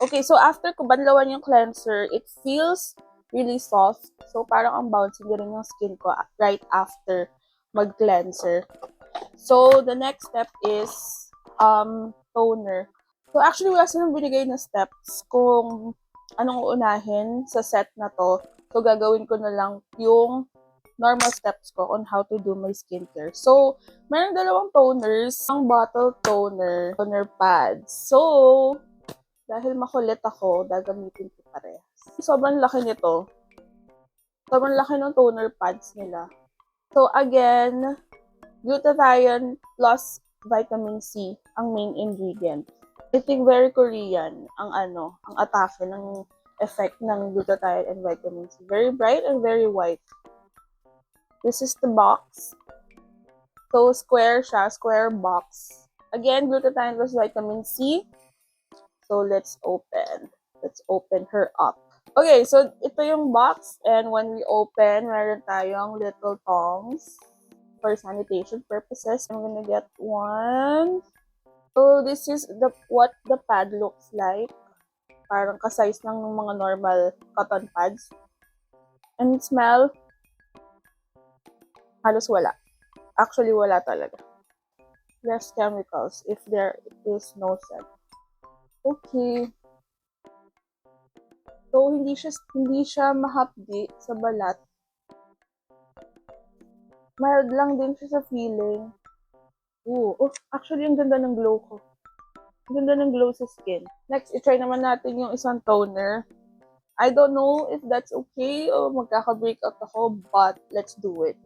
Okay, so after ko banlawan yung cleanser, it feels really soft. So, parang ang bouncy rin yung skin ko right after mag-cleanser. So, the next step is toner. So, actually, wala silang binigay na steps kung anong uunahin sa set na to. So, gagawin ko na lang yung normal steps ko on how to do my skincare. So, meron dalawang toners. Ang bottle toner pads. So, dahil makulit ako, gagamitin ko parehas. Sobrang laki nito. Sobrang laki ng toner pads nila. So again, glutathione plus vitamin C ang main ingredient. I think very Korean ang atake ng effect ng glutathione and vitamin C. Very bright and very white. This is the box. So square siya, square box. Again, glutathione plus vitamin C. So, let's open her up. Okay, so ito yung box. And when we open, meron tayong little tongs for sanitation purposes. I'm gonna get one. So, this is what the pad looks like. Parang ka-size lang ng mga normal cotton pads. And smell, halos wala. Actually, wala talaga. Less chemicals if there is no scent. Okay. So, hindi siya mahapdi sa balat. Mild lang din siya sa feeling. Actually, ang ganda ng glow ko. Ang ganda ng glow sa skin. Next, i-try naman natin yung isang toner. I don't know if that's okay o magkaka-breakout ako, but let's do it.